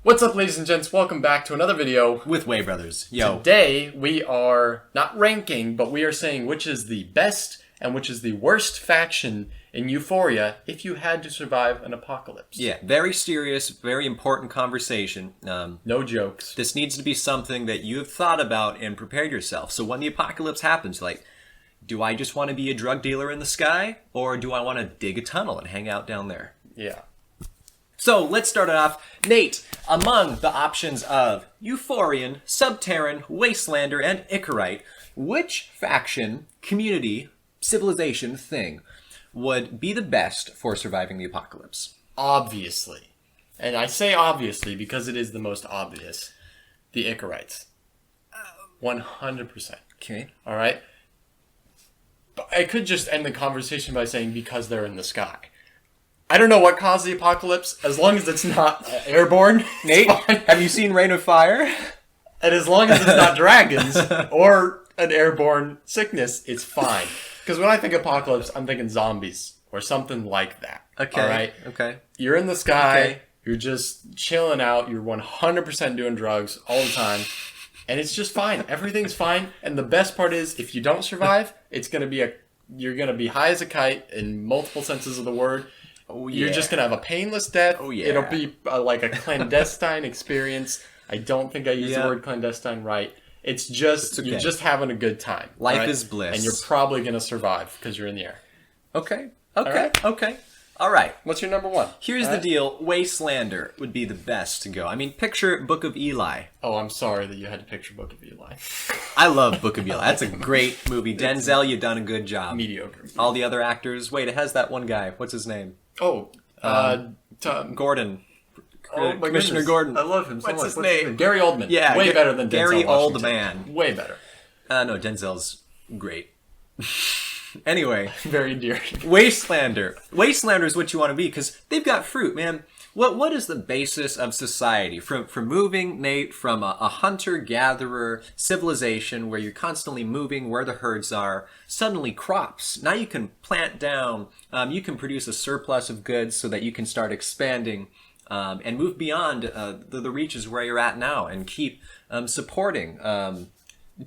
What's up, ladies and gents? Welcome back to another video with Way Brothers. Yo. Today, we are not ranking, but we are saying which is the best and which is the worst faction in Euphoria if you had to survive an apocalypse. Yeah, very serious, very important conversation. No jokes. This needs to be something that you have thought about and prepared yourself. So when the apocalypse happens, do I just want to be a drug dealer in the sky? Or do I want to dig a tunnel and hang out down there? Yeah. So let's start it off. Nate, among the options of Euphorian, Subterran, Wastelander, and Icarite, which faction, community, civilization, thing would be the best for surviving the apocalypse? Obviously. And I say obviously because it is the most obvious. The Icarites. 100%. Okay. All right? But I could just end the conversation by saying because they're in the sky. I don't know what caused the apocalypse, as long as it's not airborne. Nate, have you seen Rain of Fire? And as long as it's not dragons or an airborne sickness, it's fine. Because when I think apocalypse, I'm thinking zombies or something like that. Okay. All right? Okay. You're in the sky. You're just chilling out. You're 100% doing drugs all the time. And it's just fine. Everything's fine. And the best part is, if you don't survive, you're going to be high as a kite in multiple senses of the word. Oh, yeah. You're just going to have a painless death. Oh, yeah. It'll be like a clandestine experience. I don't think I used the word clandestine right. It's just, you're just having a good time. Life is bliss. And you're probably going to survive because you're in the air. Okay. Right? All right. What's your number one? Here's the deal. Wastelander would be the best to go. I mean, picture Book of Eli. Oh, I'm sorry that you had to picture Book of Eli. I love Book of Eli. That's a great movie. Denzel, you've done a good job. Mediocre. All the other actors. Wait, it has that one guy. What's his name? Oh, Gordon. Oh, Commissioner goodness. Gordon. I love him so much. What's his name? Gary Oldman. Yeah. Way better than Denzel Gary Washington. Oldman. Way better. No, Denzel's great. Anyway. Very endearing. Wastelander. Wastelander is what you want to be because they've got fruit, man. What is the basis of society? From moving, Nate, from a hunter-gatherer civilization where you're constantly moving where the herds are, suddenly crops. Now you can plant down, you can produce a surplus of goods so that you can start expanding and move beyond the reaches where you're at now and keep supporting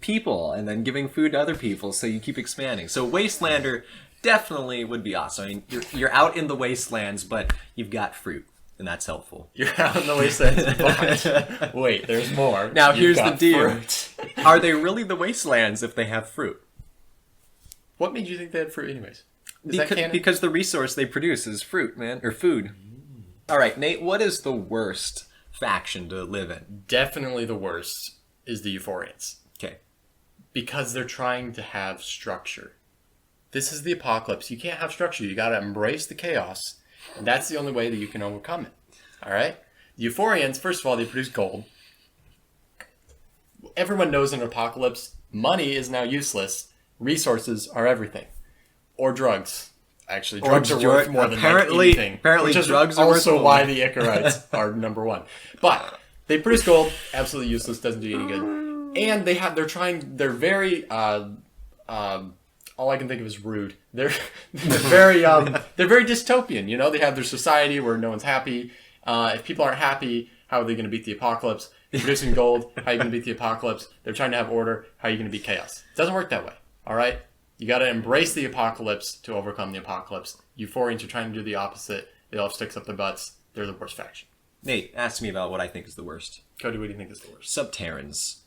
people and then giving food to other people so you keep expanding. So Wastelander definitely would be awesome. I mean, you're out in the wastelands, but you've got fruit. And that's helpful. You're out in the wastelands, but wait, there's more. Now, here's the deal. Fruit. Are they really the wastelands if they have fruit? What made you think they had fruit anyways? Is that canon? Because the resource they produce is fruit, man. Or food. All right, Nate, what is the worst faction to live in? Definitely the worst is the Euphorians. Okay. Because they're trying to have structure. This is the apocalypse. You can't have structure. You got to embrace the chaos. And that's the only way that you can overcome it. All right? The Euphorians, first of all, they produce gold. Everyone knows in an apocalypse, money is now useless. Resources are everything. Or drugs. Actually, drugs are worth more than anything. Apparently, drugs are worth more. Also why the Icarites are number one. But they produce gold. Absolutely useless. Doesn't do you any good. And they're very... all I can think of is rude. They're very dystopian. You know, they have their society where no one's happy. If people aren't happy, how are they going to beat the apocalypse? Producing gold, how are you going to beat the apocalypse? They're trying to have order. How are you going to beat chaos? It doesn't work that way. All right, you got to embrace the apocalypse to overcome the apocalypse. Euphorians are trying to do the opposite. They all have sticks up their butts. They're the worst faction. Nate, ask me about what I think is the worst. Cody, what do you think is the worst? Subterrans.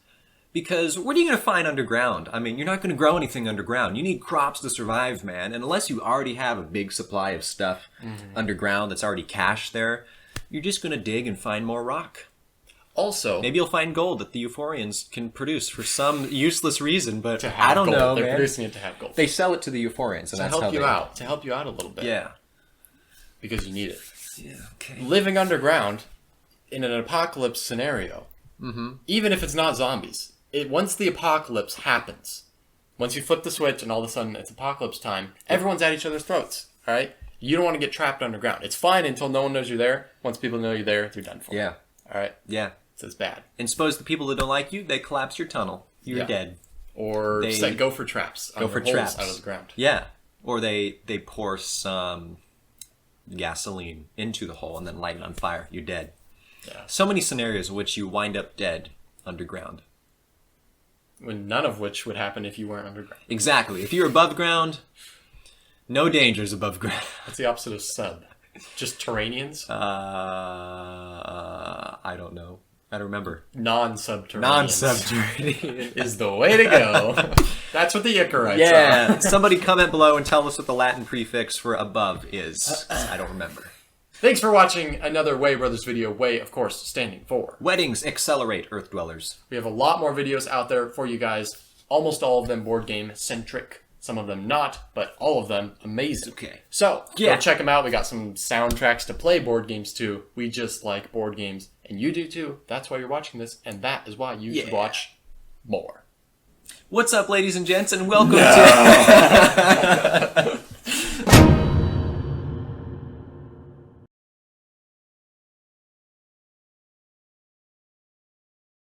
Because what are you going to find underground? I mean, you're not going to grow anything underground. You need crops to survive, man. And unless you already have a big supply of stuff underground that's already cached there, you're just going to dig and find more rock. Also, maybe you'll find gold that the Euphorians can produce for some useless reason, but I don't know, man. They're producing it to have gold. They sell it to the Euphorians, and that's how they... To help you out a little bit. Yeah. Because you need it. Yeah, okay. Living underground in an apocalypse scenario, even if it's not zombies, once the apocalypse happens, once you flip the switch and all of a sudden it's apocalypse time, everyone's at each other's throats, all right? You don't want to get trapped underground. It's fine until no one knows you're there. Once people know you're there, they're done for. Yeah. All right? Yeah. So it's bad. And suppose the people that don't like you, they collapse your tunnel. You're dead. Or go for traps. Go for traps. Out of the ground. Yeah. Or they pour some gasoline into the hole and then light it on fire. You're dead. Yeah. So many scenarios in which you wind up dead underground. When none of which would happen if you weren't underground. Exactly. If you're above ground, no dangers above ground. What's the opposite of sub? Just Terranians? I don't know. I don't remember. Non-subterranean. Non-subterranean. Is the way to go. That's what the Icharites Yeah. are. Somebody comment below and tell us what the Latin prefix for above is. I don't remember. Thanks for watching another Way Brothers video. Way, of course, standing for Weddings accelerate, Earth Dwellers. We have a lot more videos out there for you guys. Almost all of them board game centric. Some of them not, but all of them amazing. Okay. So, Yeah. go check them out. We got some soundtracks to play board games too. We just like board games, and you do too. That's why you're watching this, and that is why you should watch more. What's up, ladies and gents, and welcome to...